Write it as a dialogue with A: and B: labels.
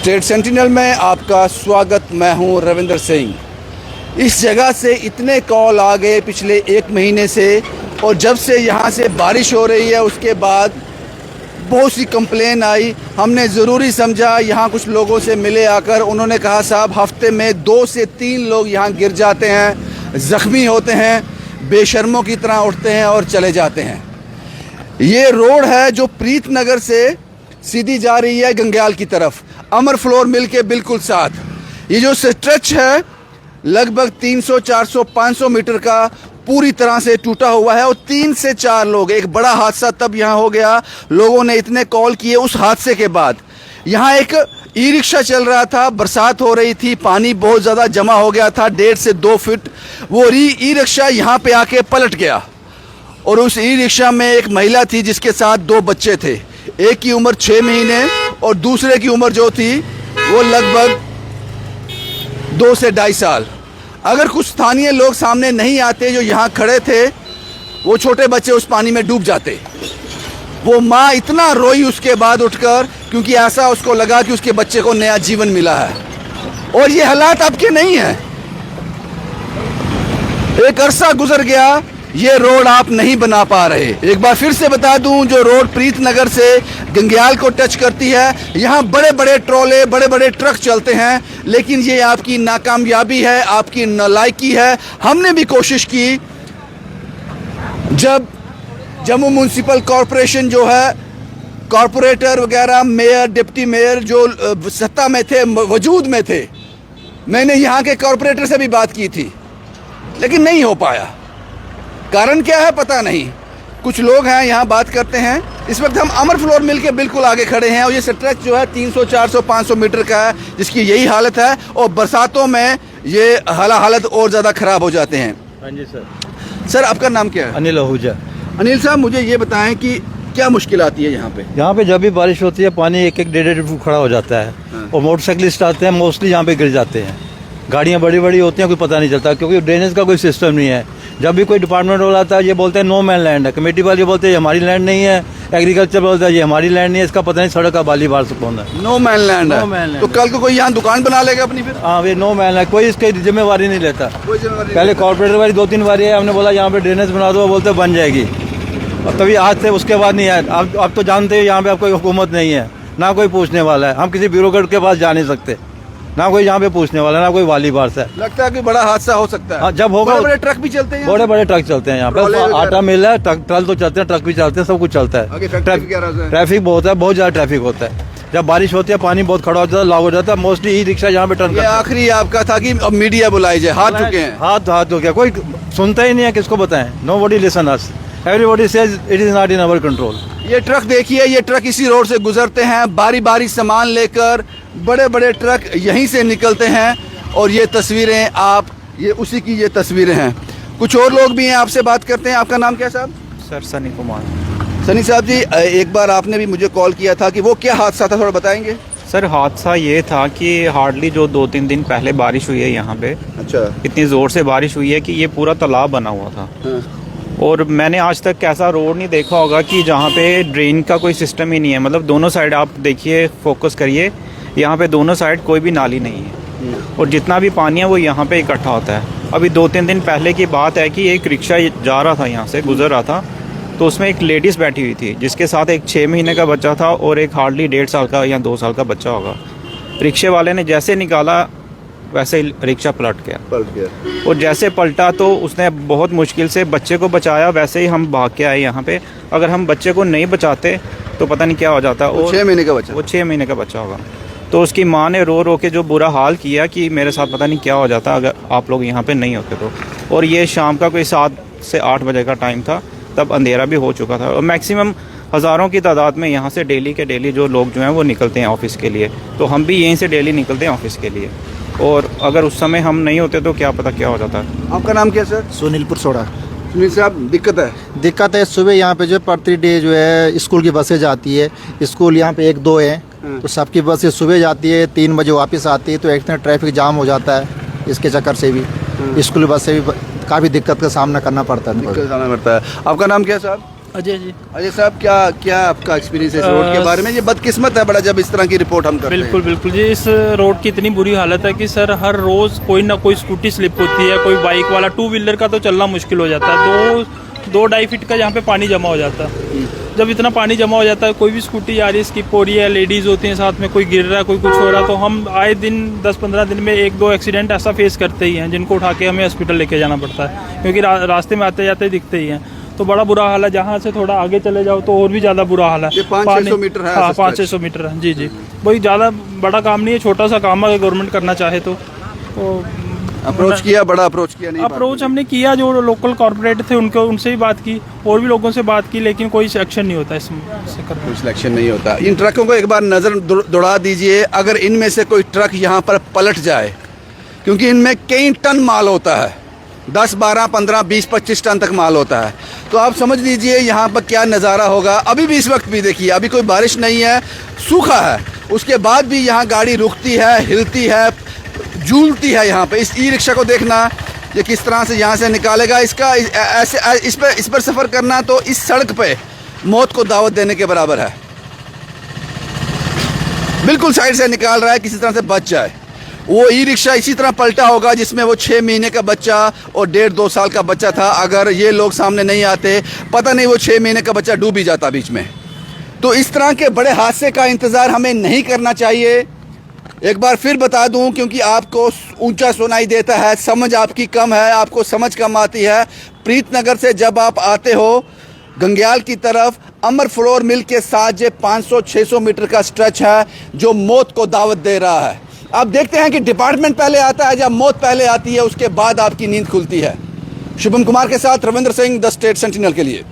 A: State sentinel में आपका स्वागत। मैं हूं रविंदर सिंह। इस जगह से इतने कॉल आ गए पिछले एक महीने से, और जब से यहां से बारिश हो रही है उसके बाद बहुत सी कंप्लेन आई। हमने ज़रूरी समझा, यहाँ कुछ लोगों से मिले आकर। उन्होंने कहा साहब हफ्ते में 2 से 3 लोग यहाँ गिर जाते हैं, ज़ख्मी होते हैं, बेशर्मों की तरह उठते हैं और चले जाते हैं। ये रोड है जो प्रीत नगर से सीधी जा रही है गंग्याल की तरफ, अमर फ्लोर मिल के बिल्कुल साथ। ये जो स्ट्रेच है लगभग 300, 400, 500 मीटर का पूरी तरह से टूटा हुआ है, और 3 से 4 लोग। एक बड़ा हादसा तब यहाँ हो गया, लोगों ने इतने कॉल किए उस हादसे के बाद। यहाँ एक ई रिक्शा चल रहा था, बरसात हो रही थी, पानी बहुत ज़्यादा जमा हो गया था 1.5 से 2 फीट। वो ई रिक्शा यहाँ पे आके पलट गया, और उस ई रिक्शा में एक महिला थी जिसके साथ 2 बच्चे थे। एक की उम्र 6 महीने और दूसरे की उम्र जो थी वो लगभग 2 से 2.5 साल। अगर कुछ स्थानीय लोग सामने नहीं आते जो यहाँ खड़े थे, वो छोटे बच्चे उस पानी में डूब जाते। वो माँ इतना रोई उसके बाद उठकर, क्योंकि ऐसा उसको लगा कि उसके बच्चे को नया जीवन मिला है। और ये हालात अब के नहीं है, एक अरसा गुजर गया, ये रोड आप नहीं बना पा रहे। एक बार फिर से बता दूं, जो रोड प्रीत नगर से गंग्याल को टच करती है, यहाँ बड़े बड़े ट्रॉले, बड़े बड़े ट्रक चलते हैं, लेकिन ये आपकी नाकामयाबी है, आपकी नालायकी है। हमने भी कोशिश की, जब जम्मू म्यूनसिपल कॉरपोरेशन जो है, कॉरपोरेटर वगैरह, मेयर, डिप्टी मेयर जो सत्ता में थे, वजूद में थे, मैंने यहाँ के कॉरपोरेटर से भी बात की थी, लेकिन नहीं हो पाया। कारण क्या है पता नहीं। कुछ लोग हैं यहाँ बात करते हैं। इस वक्त हम अमर फ्लोर मिल के बिल्कुल आगे खड़े हैं, और ये स्ट्रेच जो है 300, 400, 500 मीटर का है, जिसकी यही हालत है, और बरसातों में ये हालत और ज़्यादा ख़राब हो जाते हैं।
B: हाँ जी सर।
A: सर आपका नाम क्या है?
B: अनिल आहूजा।
A: अनिल साहब, मुझे ये बताएं कि क्या मुश्किल आती है यहाँ पे?
B: यहाँ पे जब भी बारिश होती है पानी 1-1, 1.5 फुट खड़ा हो जाता है।
A: हाँ।
B: और मोटरसाइकिलिस्ट आते हैं, मोस्टली यहाँ पे गिर जाते हैं। गाड़ियाँ बड़ी बड़ी होती हैं, कोई पता नहीं चलता, क्योंकि ड्रेनेज का कोई सिस्टम नहीं है। जब भी कोई डिपार्टमेंट वाला आता है, ये बोलते हैं नो मैन लैंड है, कमेटी वाले बोलते हैं ये हमारी लैंड नहीं है, एग्रीकल्चर बोलता है ये हमारी लैंड नहीं है, इसका पता नहीं सड़क का बाली बार से कौन है।
A: नो मैन लैंड है। तो कल को कोई यहाँ दुकान बना लेगा अपनी फिर?
B: हाँ, ये नो मैन है, कोई इसकी जिम्मेवारी नहीं लेता। पहले कॉर्पोरेटर वाली 2-3 बार है, हमने बोला यहाँ पे ड्रेनेज बना दो, बोलते बन जाएगी, और तभी आज से उसके बाद नहीं आया। अब तो जानते हैं यहाँ पे अब कोई हुकूमत नहीं है, ना कोई पूछने वाला है। हम किसी ब्यूरोक्रेट के पास जा नहीं सकते, ना कोई यहाँ पे पूछने वाला, ना कोई वाली बार से।
A: लगता है कि बड़ा हादसा हो सकता है।
B: हाँ, जब होगा।
A: बड़े बड़े ट्रक भी चलते हैं,
B: बड़े बड़े ट्रक चलते हैं यहाँ पे, आटा मिल है, ट्रक तो चलते हैं, ट्रक भी चलते हैं, सब कुछ चलता है। ट्रैफिक बहुत है, बहुत ज्यादा ट्रैफिक होता है। जब बारिश होती है पानी बहुत खड़ा हो जाता है, लॉक हो जाता है, मोस्टली ई रिक्शा यहाँ पे टर्न।
A: आखिरी आपका था कि अब मीडिया बुलाई जाए, हाथ चुके हैं,
B: हाथ हो गया, कोई सुनता ही नहीं है, किसको बताएं? Nobody listen us, everybody says it is not in our control.
A: ये ट्रक देखिए, ये ट्रक इसी रोड से गुजरते हैं, बारी बारी सामान लेकर बड़े बड़े ट्रक यहीं से निकलते हैं, और ये तस्वीरें ये उसी की ये तस्वीरें हैं। कुछ और लोग भी हैं, आपसे बात करते हैं। आपका नाम क्या साहब?
C: सर सनी कुमार।
A: सनी साहब जी, एक बार आपने भी मुझे कॉल किया था, कि वो क्या हादसा था, थोड़ा बताएंगे?
C: सर हादसा ये था कि हार्डली जो 2-3 दिन पहले बारिश हुई है यहाँ पे,
A: अच्छा,
C: इतनी ज़ोर से बारिश हुई है कि ये पूरा तालाब बना हुआ था।
A: हाँ।
C: और मैंने आज तक ऐसा रोड नहीं देखा होगा कि जहाँ पे ड्रेन का कोई सिस्टम ही नहीं है। मतलब दोनों साइड आप देखिए, फोकस करिए, यहाँ पे दोनों साइड कोई भी नाली नहीं है, और जितना भी पानी है वो यहाँ पे इकट्ठा होता है। अभी 2-3 दिन पहले की बात है कि एक रिक्शा जा रहा था, यहाँ से गुजर रहा था, तो उसमें एक लेडीज़ बैठी हुई थी, जिसके साथ एक 6 महीने का बच्चा था और एक हार्डली 1.5 साल का या 2 साल का बच्चा होगा। रिक्शे वाले ने जैसे निकाला वैसे ही रिक्शा पलट गया, और जैसे पलटा तो उसने बहुत मुश्किल से बच्चे को बचाया, वैसे ही हम भाग के आए यहाँ पे। अगर हम बच्चे को नहीं बचाते तो पता नहीं क्या हो जाता। और
A: 6 महीने का बच्चा,
C: वो 6 महीने का बच्चा होगा। तो उसकी माँ ने रो रो के जो बुरा हाल किया कि मेरे साथ पता नहीं क्या हो जाता अगर आप लोग यहाँ पे नहीं होते तो। और ये शाम का कोई 7 से 8 बजे का टाइम था, तब अंधेरा भी हो चुका था, और मैक्सिमम हज़ारों की तादाद में यहाँ से डेली के डेली जो लोग जो हैं वो निकलते हैं ऑफिस के लिए। तो हम भी यहीं से डेली निकलते हैं ऑफिस के लिए, और अगर उस समय हम नहीं होते तो क्या पता क्या हो जाता है।
A: आपका नाम क्या सर?
D: सुनीलपुर सोडा।
A: सुनील साहब, दिक्कत है
D: सुबह यहाँ पे जो प्रति डे जो है स्कूल की बसें जाती है, स्कूल यहाँ पे 1-2 है, तो सबकी बसें सुबह जाती है, 3 बजे वापस आती है, तो इतना ट्रैफिक जाम हो जाता है। इसके चक्कर से भी स्कूल बस से भी काफ़ी दिक्कत का सामना करना पड़ता है।
A: आपका नाम क्या साहब?
E: अजय जी।
A: अजय साहब, क्या क्या आपका एक्सपीरियंस है इस रोड के बारे में? ये बदकिस्मत है बड़ा जब इस तरह की रिपोर्ट हम करते
E: बिल्कुल
A: हैं।
E: बिल्कुल जी, इस रोड की इतनी बुरी हालत है कि सर हर रोज़ कोई ना कोई स्कूटी स्लिप होती है, कोई बाइक वाला, टू व्हीलर का तो चलना मुश्किल हो जाता है। दो ढाई फीट का यहाँ पे पानी जमा हो जाता है। जब इतना पानी जमा हो जाता है, कोई भी स्कूटी आ रही है, स्किप हो रही है, लेडीज़ होती हैं साथ में, कोई गिर रहा है, कोई कुछ हो रहा है, तो हम आए दिन 10-15 दिन में 1-2 एक्सीडेंट ऐसा फेस करते ही हैं, जिनको उठा के हमें हॉस्पिटल लेके जाना पड़ता है, क्योंकि रास्ते में आते जाते दिखते ही हैं। तो बड़ा बुरा हाल है। जहाँ से थोड़ा आगे चले जाओ तो और भी ज़्यादा बुरा हाल है।
A: ये 500-600 मीटर है।
E: हाँ, 500-600 मीटर है जी। वही ज़्यादा बड़ा काम नहीं है, छोटा सा काम है, अगर गवर्नमेंट करना चाहे तो
A: अप्रोच किया, बड़ा अप्रोच किया नहीं?
E: अप्रोच हमने किया, जो लोकल कॉर्पोरेट थे उनसे भी बात की, और भी लोगों से बात की, लेकिन कोई एक्शन नहीं होता इसमें।
A: कोई सिलेक्शन नहीं होता। इन ट्रकों को एक बार नज़र दौड़ा दीजिए, अगर इनमें से कोई ट्रक यहाँ पर पलट जाए, क्योंकि इनमें कई टन माल होता है, 10, 12, 15, 20, 25 टन तक माल होता है, तो आप समझ लीजिए यहाँ पर क्या नज़ारा होगा। अभी भी, इस वक्त भी देखिए, अभी कोई बारिश नहीं है, सूखा है, उसके बाद भी यहाँ गाड़ी रुकती है, हिलती है, झूलती है। यहाँ पे इस ई रिक्शा को देखना, ये किस तरह से यहाँ से निकालेगा। इसका ऐसे इस पर सफ़र करना तो इस सड़क पे मौत को दावत देने के बराबर है। बिल्कुल साइड से निकाल रहा है, किसी तरह से बच जाए। वो ई रिक्शा इसी तरह पलटा होगा जिसमें वो 6 महीने का बच्चा और 1.5-2 साल का बच्चा था। अगर ये लोग सामने नहीं आते, पता नहीं वो 6 महीने का बच्चा डूब ही जाता बीच में। तो इस तरह के बड़े हादसे का इंतज़ार हमें नहीं करना चाहिए। एक बार फिर बता दूं, क्योंकि आपको ऊंचा सुनाई देता है, समझ आपकी कम है, आपको समझ कम आती है। प्रीतनगर से जब आप आते हो गंग्याल की तरफ, अमर फ्लोर मिल के साथ ये 500-600 मीटर का स्ट्रेच है जो मौत को दावत दे रहा है। आप देखते हैं कि डिपार्टमेंट पहले आता है, जब मौत पहले आती है उसके बाद आपकी नींद खुलती है। शुभम कुमार के साथ Ravindra Singh, the state sentinel के लिए।